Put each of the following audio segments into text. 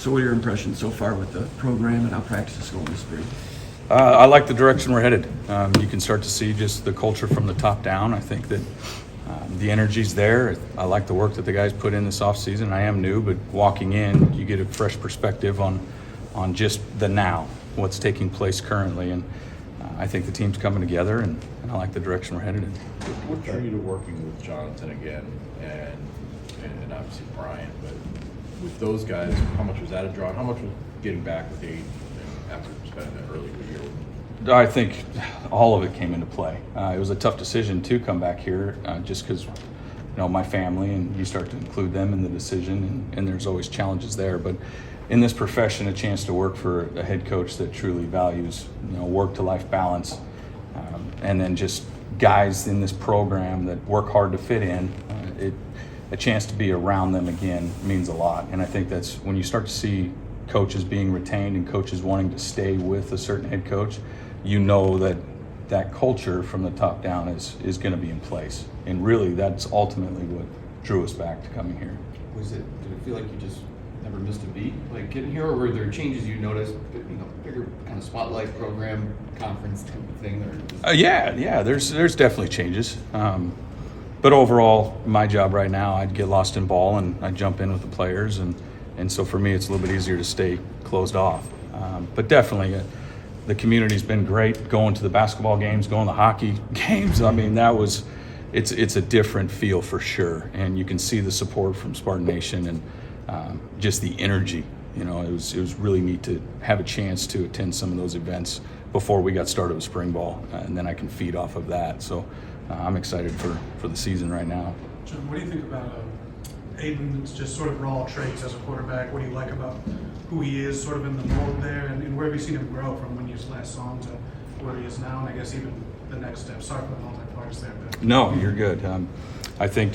So what are your impressions so far with the program and how practice is going this spring? I like the direction we're headed. You can start to see just the culture from the top down. I think that the energy's there. I like the work that the guys put in this offseason. I am new, but walking in, you get a fresh perspective on just the now, what's taking place currently. And I think the team's coming together, and I like the direction we're headed in. What drew you to working with Jonathan again and obviously Brian, but with those guys, how much was that a draw? How much was getting back with Aiden after spending that early year? I think all of it came into play. It was a tough decision to come back here just because, my family, and you start to include them in the decision, and there's always challenges there. But in this profession, a chance to work for a head coach that truly values, work-to-life balance, and then just guys in this program that work hard to fit in, a chance to be around them again means a lot. And I think that's when you start to see coaches being retained and coaches wanting to stay with a certain head coach, that culture from the top down is going to be in place. And really, that's ultimately what drew us back to coming here. Did it feel like you just never missed a beat, like getting here, or were there changes you noticed, bigger kind of spotlight program, conference type of thing? There's definitely changes. But overall, my job right now, I'd get lost in ball and I'd jump in with the players. And so for me, it's a little bit easier to stay closed off. But definitely, the community's been great, going to the basketball games, going to the hockey games. I mean, it's a different feel for sure. And you can see the support from Spartan Nation and just the energy. It was really neat to have a chance to attend some of those events before we got started with spring ball. And then I can feed off of that. So I'm excited for the season right now. John, what do you think about Aiden's just sort of raw traits as a quarterback? What do you like about who he is sort of in the mold there, and where have you seen him grow from when you last saw him to where he is now, and I guess even the next step? Sorry for the multi-parts there. But. No, you're good. I think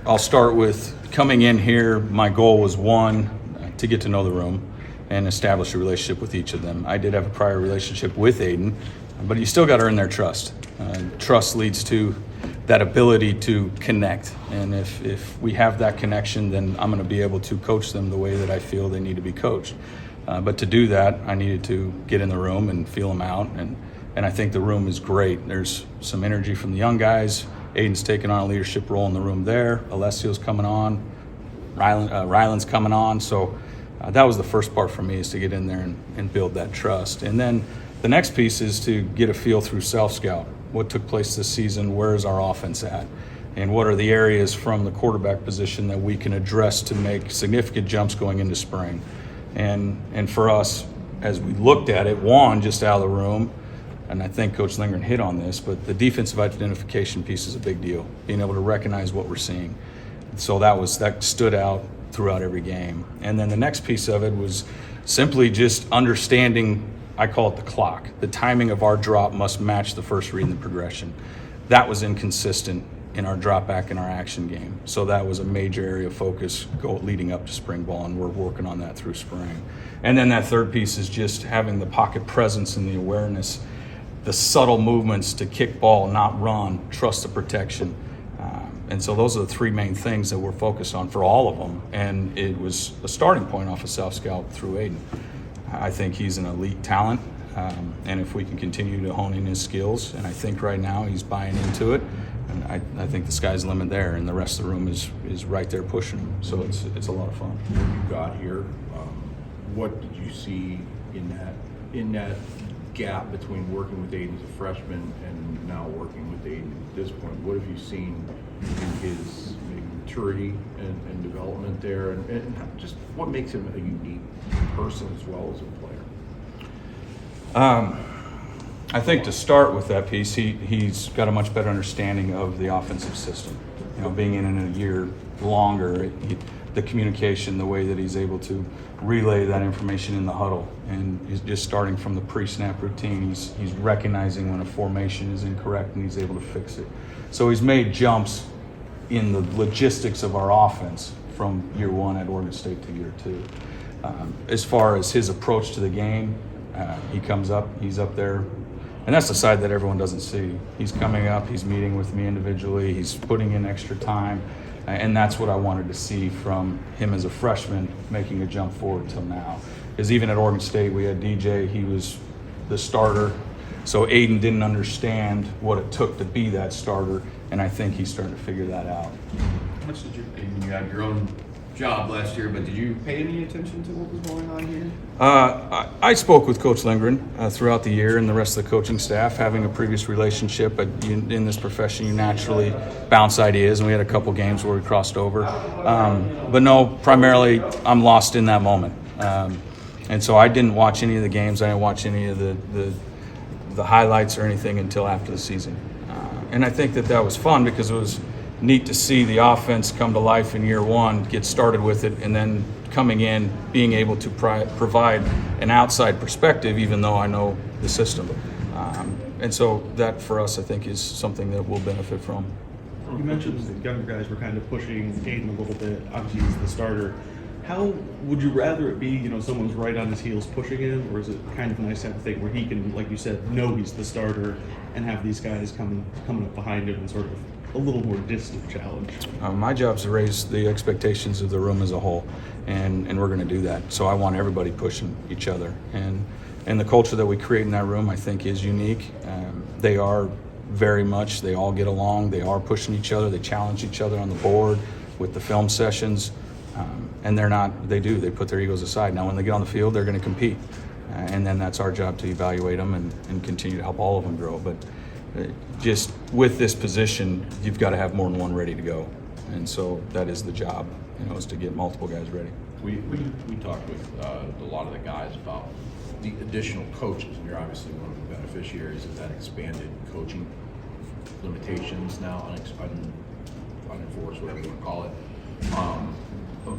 I'll start with coming in here. My goal was one, to get to know the room and establish a relationship with each of them. I did have a prior relationship with Aiden, but you still got to earn their trust. Trust leads to that ability to connect, and if we have that connection, then I'm going to be able to coach them the way that I feel they need to be coached. But to do that, I needed to get in the room and feel them out, and I think the room is great. There's some energy from the young guys. Aiden's taking on a leadership role in the room there. Alessio's coming on. Ryland's coming on. So that was the first part for me, is to get in there and build that trust. And then the next piece is to get a feel through self-scout. What took place this season? Where is our offense at? And what are the areas from the quarterback position that we can address to make significant jumps going into spring? And for us, as we looked at it, Juan just out of the room, and I think Coach Lindgren hit on this, but the defensive identification piece is a big deal, being able to recognize what we're seeing. So that stood out throughout every game. And then the next piece of it was simply just understanding, I call it the clock. The timing of our drop must match the first read in the progression. That was inconsistent in our drop back in our action game. So that was a major area of focus leading up to spring ball, and we're working on that through spring. And then that third piece is just having the pocket presence and the awareness, the subtle movements to kick ball, not run, trust the protection. And so those are the three main things that we're focused on for all of them. And it was a starting point off of self-scout through Aiden. I think he's an elite talent, and if we can continue to hone in his skills, and I think right now he's buying into it, and I think the sky's the limit there, and the rest of the room is right there pushing him. So it's a lot of fun. When you got here, what did you see in that gap between working with Aiden as a freshman and now working with Aiden at this point? What have you seen in his maturity and development there, and just what makes him a unique person as well as a player? I think to start with that piece, he's got a much better understanding of the offensive system. Being in a year longer, the communication, the way that he's able to relay that information in the huddle, and he's just starting from the pre-snap routine. He's recognizing when a formation is incorrect, and he's able to fix it. So he's made jumps in the logistics of our offense from year one at Oregon State to year two. As far as his approach to the game, he's up there, and that's the side that everyone doesn't see. He's coming up, he's meeting with me individually, he's putting in extra time, And that's what I wanted to see from him as a freshman, making a jump forward till now. Because even at Oregon State, we had DJ, he was the starter. So Aiden didn't understand what it took to be that starter, and I think he's starting to figure that out. How much did you had your own job last year, but did you pay any attention to what was going on here? I spoke with Coach Lindgren throughout the year and the rest of the coaching staff, having a previous relationship, but in this profession you naturally bounce ideas, and we had a couple games where we crossed over. But no, primarily I'm lost in that moment. And so I didn't watch any of the games, I didn't watch any of the highlights or anything until after the season. And I think that was fun because it was neat to see the offense come to life in year one, get started with it, and then coming in, being able to provide an outside perspective, even though I know the system. And so that for us, I think, is something that we'll benefit from. You mentioned the younger guys were kind of pushing Aiden a little bit. Obviously, he's the starter. How would you rather it be, someone's right on his heels pushing him, or is it kind of nice to have a thing where he can, like you said, know he's the starter and have these guys coming up behind him and sort of a little more distant challenge? My job is to raise the expectations of the room as a whole, and we're going to do that. So I want everybody pushing each other, and the culture that we create in that room, I think, is unique. They are very much, they all get along, they are pushing each other, they challenge each other on the board with the film sessions, and they put their egos aside. Now when they get on the field, they're going to compete, and then that's our job to evaluate them and continue to help all of them grow. But just with this position, you've got to have more than one ready to go, and so that is the job, is to get multiple guys ready. We talked with a lot of the guys about the additional coaches, and you're obviously one of the beneficiaries of that expanded coaching limitations now, unenforced, whatever you want to call it.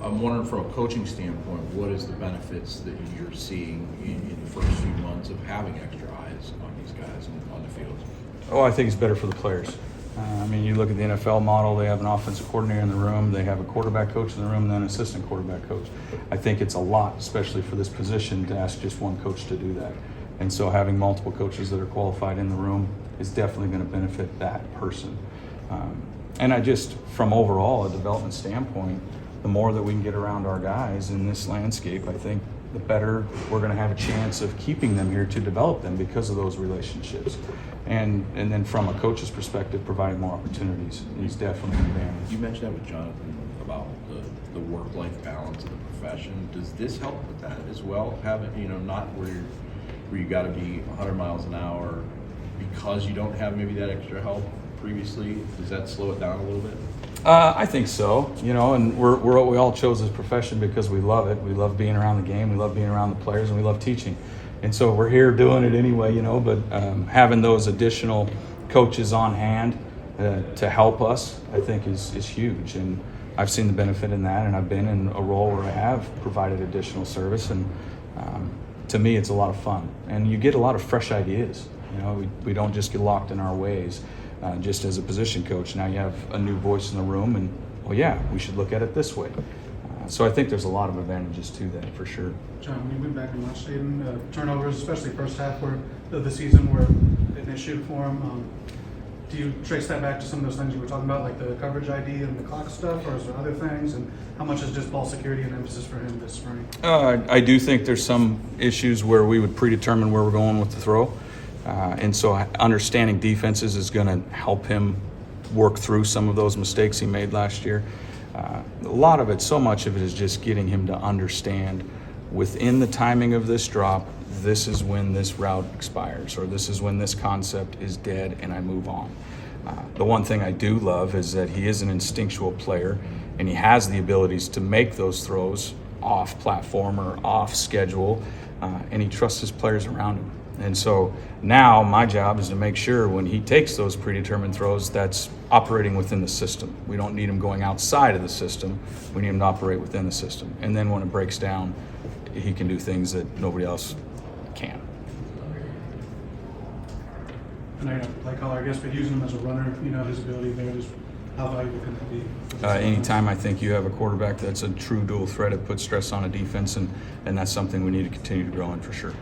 I'm wondering, from a coaching standpoint, what is the benefits that you're seeing in the first few months of having extra eyes on these guys on the field? Oh, I think it's better for the players. You look at the NFL model, they have an offensive coordinator in the room, they have a quarterback coach in the room, and then an assistant quarterback coach. I think it's a lot, especially for this position, to ask just one coach to do that. And so having multiple coaches that are qualified in the room is definitely going to benefit that person. And from overall a development standpoint, the more that we can get around our guys in this landscape, I think the better we're going to have a chance of keeping them here to develop them because of those relationships. And then from a coach's perspective, providing more opportunities is definitely an advantage. You mentioned that with Jonathan about the work-life balance of the profession. Does this help with that as well? Having, not where you got to be 100 miles an hour because you don't have maybe that extra help previously? Does that slow it down a little bit? I think so, and we all chose this profession because we love it. We love being around the game, we love being around the players, and we love teaching. And so we're here doing it anyway, but having those additional coaches on hand to help us, I think is huge. And I've seen the benefit in that, and I've been in a role where I have provided additional service, and to me it's a lot of fun. And you get a lot of fresh ideas. We don't just get locked in our ways. Just as a position coach, now you have a new voice in the room, and we should look at it this way. So I think there's a lot of advantages to that for sure. John, when you went back and watched Aiden, turnovers, especially first half of the season, were an issue for him. Do you trace that back to some of those things you were talking about, like the coverage ID and the clock stuff, or is there other things? And how much is just ball security and emphasis for him this spring? I do think there's some issues where we would predetermine where we're going with the throw. And so understanding defenses is going to help him work through some of those mistakes he made last year. A lot of it, so much of it, is just getting him to understand within the timing of this drop, this is when this route expires, or this is when this concept is dead and I move on. The one thing I do love is that he is an instinctual player, and he has the abilities to make those throws off platform or off schedule, and he trusts his players around him. And so now my job is to make sure when he takes those predetermined throws, that's operating within the system. We don't need him going outside of the system. We need him to operate within the system. And then when it breaks down, he can do things that nobody else can. And I know play caller, I guess, but using him as a runner, his ability there is how valuable can that be? Anytime I think you have a quarterback that's a true dual threat, it puts stress on a defense, and that's something we need to continue to grow in for sure.